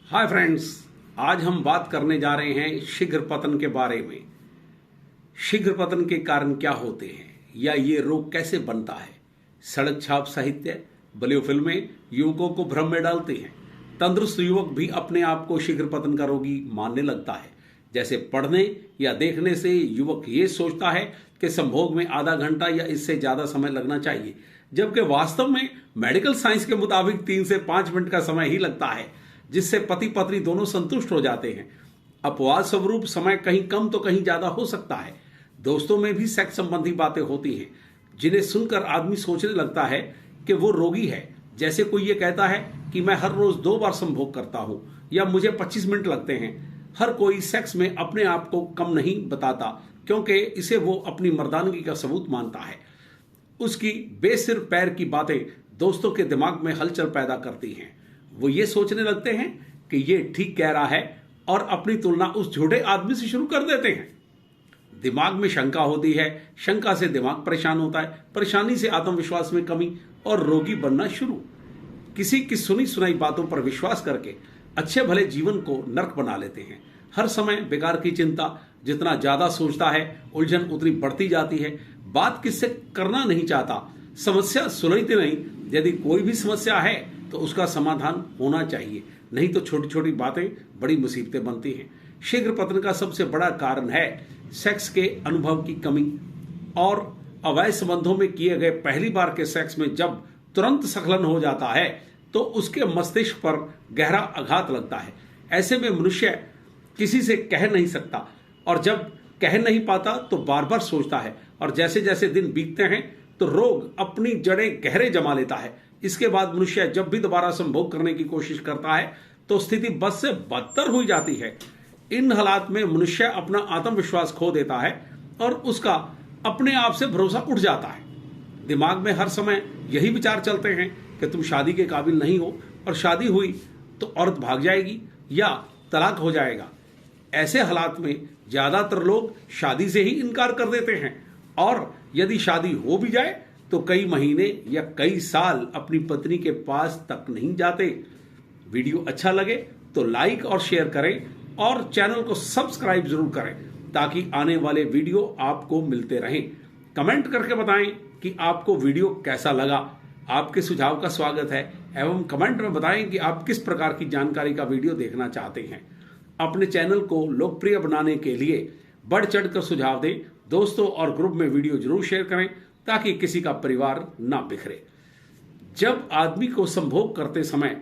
Hi friends, आज हम बात करने जा रहे हैं शीघ्र पतन के बारे में। शीघ्र पतन के कारण क्या होते हैं या ये रोग कैसे बनता है। सड़क छाप साहित्य, बॉलीवुड फिल्में युवकों को भ्रम में डालती हैं। तंदुरुस्त युवक भी अपने आप को शीघ्र पतन का रोगी मानने लगता है। जैसे पढ़ने या देखने से युवक ये सोचता है कि संभोग में आधा घंटा या इससे ज्यादा समय लगना चाहिए, जबकि वास्तव में मेडिकल साइंस के मुताबिक 3 से 5 मिनट का समय ही लगता है, जिससे पति पत्नी दोनों संतुष्ट हो जाते हैं। अपवाद स्वरूप समय कहीं कम तो कहीं ज्यादा हो सकता है। दोस्तों में भी सेक्स संबंधी बातें होती हैं जिन्हें सुनकर आदमी सोचने लगता है कि वो रोगी है। जैसे कोई ये कहता है कि मैं हर रोज 2 बार संभोग करता हूं या मुझे 25 मिनट लगते हैं। हर कोई सेक्स में अपने आप को कम नहीं बताता, क्योंकि इसे वो अपनी मर्दानगी का सबूत मानता है। उसकी बेसिर पैर की बातें दोस्तों के दिमाग में हलचल पैदा करती हैं। वो ये सोचने लगते हैं कि ये ठीक कह रहा है और अपनी तुलना उस झूठे आदमी से शुरू कर देते हैं। दिमाग में शंका होती है, शंका से दिमाग परेशान होता है, परेशानी से आत्मविश्वास में कमी और रोगी बनना शुरू। किसी की सुनी सुनाई बातों पर विश्वास करके अच्छे भले जीवन को नर्क बना लेते हैं। हर समय बेकार की चिंता, जितना ज्यादा सोचता है उलझन उतनी बढ़ती जाती है। बात किससे करना नहीं चाहता, समस्या सुलझती नहीं। यदि कोई भी समस्या है तो उसका समाधान होना चाहिए, नहीं तो छोटी छोटी बातें बड़ी मुसीबतें बनती हैं। शीघ्र पतन का सबसे बड़ा कारण है सेक्स के अनुभव की कमी और अवैध संबंधों में किए गए पहली बार के सेक्स में जब तुरंत स्खलन हो जाता है तो उसके मस्तिष्क पर गहरा आघात लगता है। ऐसे में मनुष्य किसी से कह नहीं सकता और जब कह नहीं पाता तो बार बार सोचता है, और जैसे जैसे दिन बीतते हैं तो रोग अपनी जड़ें गहरे जमा लेता है। इसके बाद मनुष्य जब भी दोबारा संभोग करने की कोशिश करता है तो स्थिति बद से बदतर हुई जाती है। इन हालात में मनुष्य अपना आत्मविश्वास खो देता है और उसका अपने आप से भरोसा उठ जाता है। दिमाग में हर समय यही विचार चलते हैं कि तुम शादी के काबिल नहीं हो, और शादी हुई तो औरत भाग जाएगी या तलाक हो जाएगा। ऐसे हालात में ज्यादातर लोग शादी से ही इनकार कर देते हैं, और यदि शादी हो भी जाए तो कई महीने या कई साल अपनी पत्नी के पास तक नहीं जाते। वीडियो अच्छा लगे तो लाइक और शेयर करें और चैनल को सब्सक्राइब जरूर करें ताकि आने वाले वीडियो आपको मिलते रहें। कमेंट करके बताएं कि आपको वीडियो कैसा लगा। आपके सुझाव का स्वागत है, एवं कमेंट में बताएं कि आप किस प्रकार की जानकारी का वीडियो देखना चाहते हैं। अपने चैनल को लोकप्रिय बनाने के लिए बढ़ चढ़कर सुझाव दें। दोस्तों और ग्रुप में वीडियो जरूर शेयर करें ताकि किसी का परिवार ना बिखरे। जब आदमी को संभोग करते समय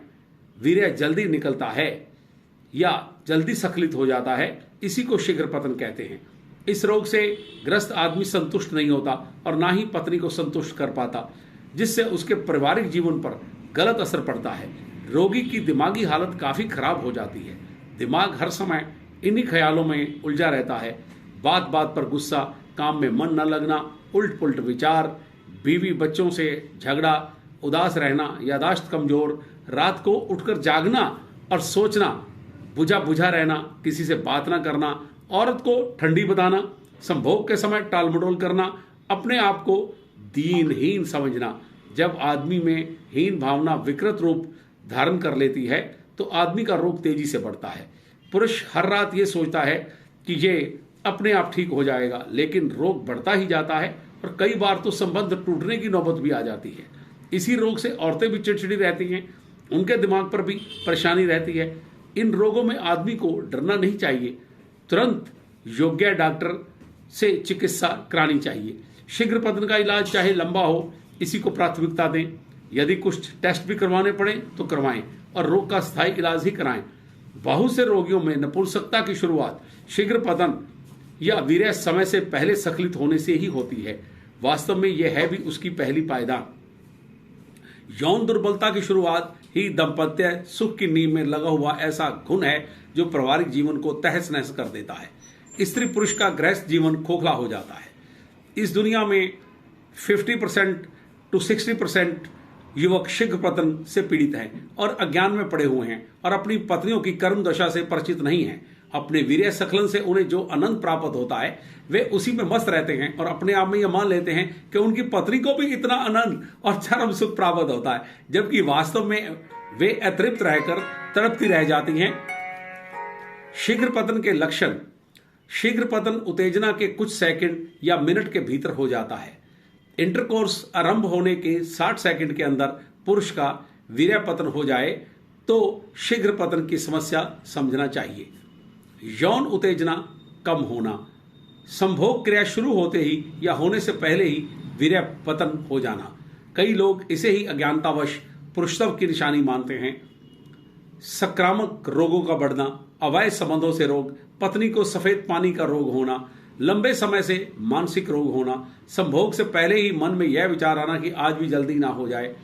वीर्य जल्दी निकलता है या जल्दी स्खलित हो जाता है, इसी को शीघ्र पतन कहते हैं। इस रोग से ग्रस्त आदमी संतुष्ट नहीं होता और ना ही पत्नी को संतुष्ट कर पाता, जिससे उसके पारिवारिक जीवन पर गलत असर पड़ता है। रोगी की दिमागी हालत काफी खराब हो जाती है। दिमाग हर समय इन्हीं ख्यालों में उलझा रहता है। बात बात पर गुस्सा, काम में मन न लगना, उल्ट पुल्ट विचार, बीवी बच्चों से झगड़ा, उदास रहना, यादाश्त कमजोर, रात को उठकर जागना और सोचना, बुझा बुझा रहना, किसी से बात ना करना, औरत को ठंडी बताना, संभोग के समय टाल मटोल करना, अपने आप को दीनहीन समझना। जब आदमी में हीन भावना विकृत रूप धारण कर लेती है तो आदमी का रोग तेजी से बढ़ता है। पुरुष हर रात ये सोचता है कि ये अपने आप ठीक हो जाएगा, लेकिन रोग बढ़ता ही जाता है और कई बार तो संबंध टूटने की नौबत भी आ जाती है। इसी रोग से औरतें भी चिड़चिड़ी रहती हैं, उनके दिमाग पर भी परेशानी रहती है। इन रोगों में आदमी को डरना नहीं चाहिए, तुरंत योग्य डॉक्टर से चिकित्सा करानी चाहिए। शीघ्र पतन का इलाज चाहे लंबा हो, इसी को प्राथमिकता दें। यदि कुछ टेस्ट भी करवाने पड़े तो करवाएं और रोग का स्थायी इलाज ही कराएं। बहुत से रोगियों में नपुंसकता की शुरुआत शीघ्र पतन या वीर्य समय से पहले स्खलित होने से ही होती है। वास्तव में यह है भी उसकी पहली पायदान। यौन दुर्बलता की शुरुआत ही दाम्पत्य सुख की नींव में लगा हुआ ऐसा गुण है जो पारिवारिक जीवन को तहस नहस कर देता है। स्त्री पुरुष का गृहस्थ जीवन खोखला हो जाता है। इस दुनिया में 50% to 60% युवक शीघ्र पतन से पीड़ित हैं और अज्ञान में पड़े हुए हैं और अपनी पत्नियों की कर्म दशा से परिचित नहीं हैं। अपने वीर्य स्खलन से उन्हें जो आनंद प्राप्त होता है वे उसी में मस्त रहते हैं और अपने आप में यह मान लेते हैं कि उनकी पत्नी को भी इतना आनंद और चरम सुख प्राप्त होता है, जबकि वास्तव में वे अतृप्त रहकर तड़पती रह जाती हैं। शीघ्र पतन के लक्षण। शीघ्र पतन उत्तेजना के कुछ सेकंड या मिनट के भीतर हो जाता है। इंटरकोर्स आरंभ होने के 60 सेकंड के अंदर पुरुष का वीर्य पतन हो जाए तो शीघ्र पतन की समस्या समझना चाहिए। यौन उत्तेजना कम होना। संभोग क्रिया शुरू होते ही या होने से पहले ही वीर्य पतन हो जाना। कई लोग इसे ही अज्ञानतावश पुरुषत्व की निशानी मानते हैं। संक्रामक रोगों का बढ़ना, अवैध संबंधों से रोग, पत्नी को सफेद पानी का रोग होना, लंबे समय से मानसिक रोग होना, संभोग से पहले ही मन में यह विचार आना कि आज भी जल्दी ना हो जाए,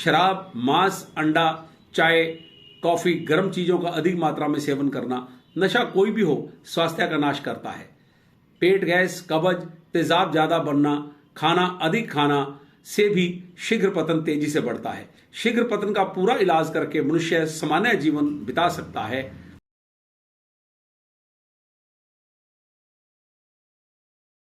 शराब, मांस, अंडा, चाय, कॉफी, गर्म चीजों का अधिक मात्रा में सेवन करना, नशा कोई भी हो स्वास्थ्य का नाश करता है। पेट गैस, कब्ज, तेजाब ज्यादा बनना, खाना अधिक खाना से भी शीघ्र पतन तेजी से बढ़ता है। शीघ्र पतन का पूरा इलाज करके मनुष्य सामान्य जीवन बिता सकता है।